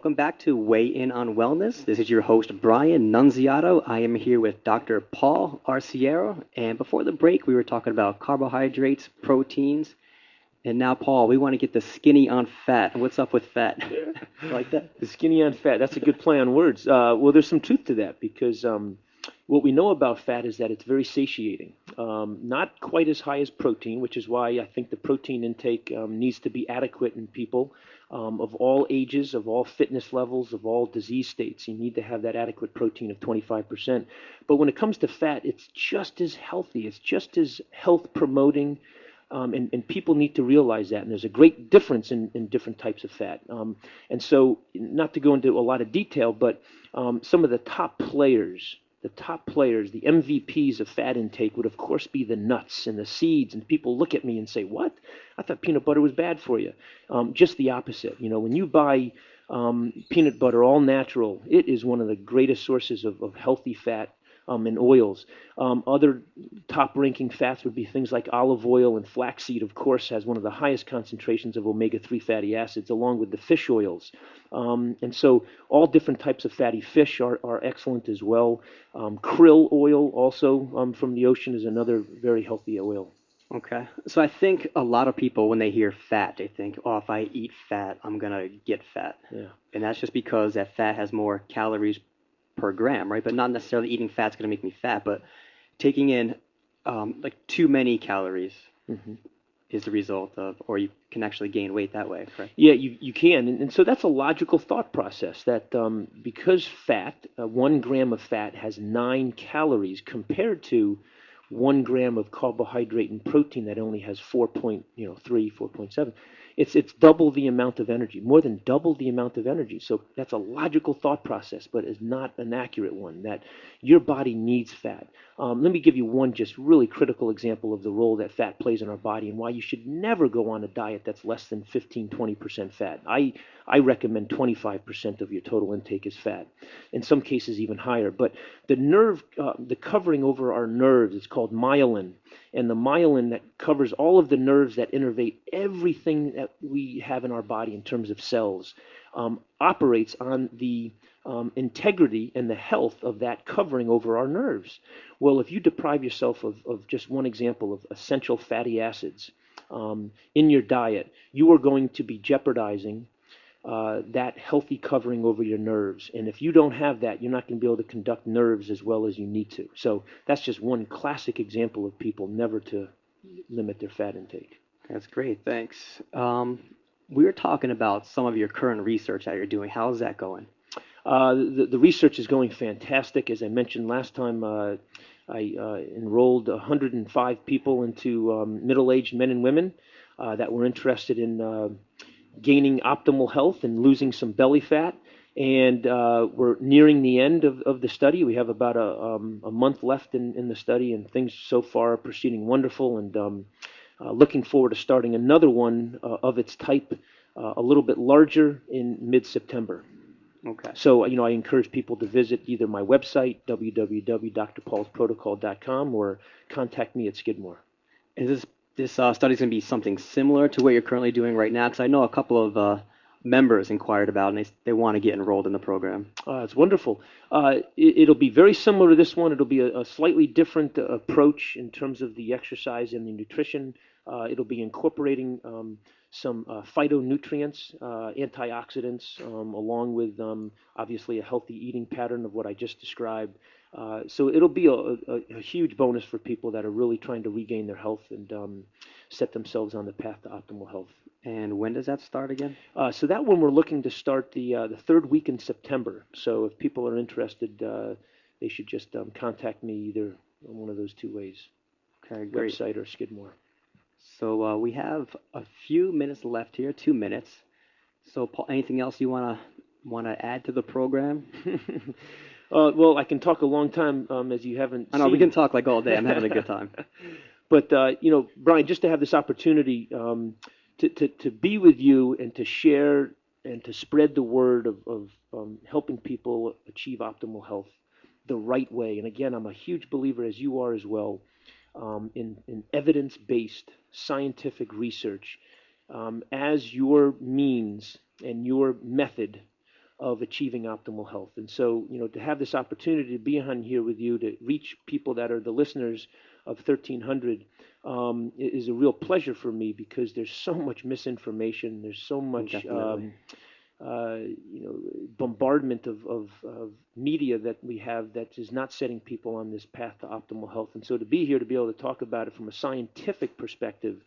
Welcome back to Weigh In on Wellness. This is your host, Brian Nunziato. I am here with Dr. Paul Arciero. And before the break, we were talking about carbohydrates, proteins. And now, Paul, we want to get the skinny on fat. What's up with fat? Like that? The skinny on fat, that's a good play on words. Well, there's some truth to that because what we know about fat is that it's very satiating. Not quite as high as protein, which is why I think the protein intake needs to be adequate in people of all ages, of all fitness levels, of all disease states. You need to have that adequate protein of 25%. But when it comes to fat, it's just as healthy. It's just as health promoting. And people need to realize that. And there's a great difference in different types of fat. And so, not to go into a lot of detail, but some of the top players, the MVPs of fat intake would, of course, be the nuts and the seeds. And people look at me and say, "What? I thought peanut butter was bad for you." Just the opposite. When you buy peanut butter, all natural, it is one of the greatest sources of healthy fat and oils. Other top-ranking fats would be things like olive oil, and flaxseed, of course, has one of the highest concentrations of omega-3 fatty acids, along with the fish oils. And so all different types of fatty fish are excellent as well. Krill oil, also from the ocean, is another very healthy oil. Okay. So I think a lot of people, when they hear fat, they think, oh, if I eat fat, I'm going to get fat. Yeah. And that's just because that fat has more calories per gram, right? But not necessarily eating fat's going to make me fat, but taking in like too many calories hmm is the result of, or you can actually gain weight that way, correct? Yeah, you can. And so that's a logical thought process that because 1 gram of fat has 9 calories compared to 1 gram of carbohydrate and protein that only has 4.3, 4.7. It's double the amount of energy, more than double the amount of energy. So that's a logical thought process, but is not an accurate one. That your body needs fat. Let me give you one just really critical example of the role that fat plays in our body and why you should never go on a diet that's less than 15, 20% fat. I recommend 25% of your total intake is fat. In some cases, even higher. But the covering over our nerves is called myelin. And the myelin that covers all of the nerves that innervate everything that we have in our body in terms of cells operates on the integrity and the health of that covering over our nerves. Well, if you deprive yourself of just one example of essential fatty acids in your diet, you are going to be jeopardizing that healthy covering over your nerves. And if you don't have that, you're not going to be able to conduct nerves as well as you need to. So that's just one classic example of people never to limit their fat intake. That's great, thanks. We were talking about some of your current research that you're doing. How's that going? The research is going fantastic. As I mentioned last time, I enrolled 105 people into middle-aged men and women that were interested in gaining optimal health and losing some belly fat. And we're nearing the end of the study. We have about a month left in the study, and things so far are proceeding wonderful. And looking forward to starting another one of its type, a little bit larger in mid-September. Okay. So, I encourage people to visit either my website, www.drpaulsprotocol.com, or contact me at Skidmore. Is this study going to be something similar to what you're currently doing right now? Because I know a couple of members inquired about, and they want to get enrolled in the program. It's wonderful. It'll be very similar to this one. It'll be a slightly different approach in terms of the exercise and the nutrition. It'll be incorporating some phytonutrients, antioxidants, along with obviously a healthy eating pattern of what I just described. So it'll be a huge bonus for people that are really trying to regain their health and set themselves on the path to optimal health. And when does that start again? So that one we're looking to start the third week in September. So if people are interested, they should just contact me either on one of those two ways, Okay, great. website or Skidmore. So we have a few minutes left here, 2 minutes. So Paul, anything else you wanna add to the program? Well, I can talk a long time as you haven't I know seen. we can talk like all day. I'm having a good time. But Brian, just to have this opportunity to be with you and to share and to spread the word of helping people achieve optimal health the right way. And again, I'm a huge believer, as you are as well, in evidence-based scientific research as your means and your method of achieving optimal health. And so, to have this opportunity to be on here with you, to reach people that are the listeners of 1300, is a real pleasure for me, because there's so much misinformation. There's so much, Definitely. bombardment of media that we have that is not setting people on this path to optimal health. And so to be here to be able to talk about it from a scientific perspective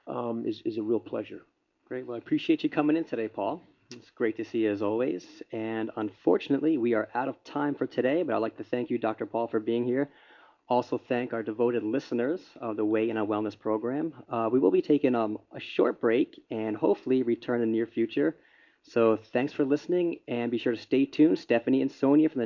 is a real pleasure. Great. Well, I appreciate you coming in today, Paul. It's great to see you as always. And unfortunately, we are out of time for today, but I'd like to thank you, Dr. Paul, for being here. Also, thank our devoted listeners of the Way in a Wellness program. We will be taking a short break and hopefully return in the near future. So thanks for listening, and be sure to stay tuned. Stephanie and Sonia from the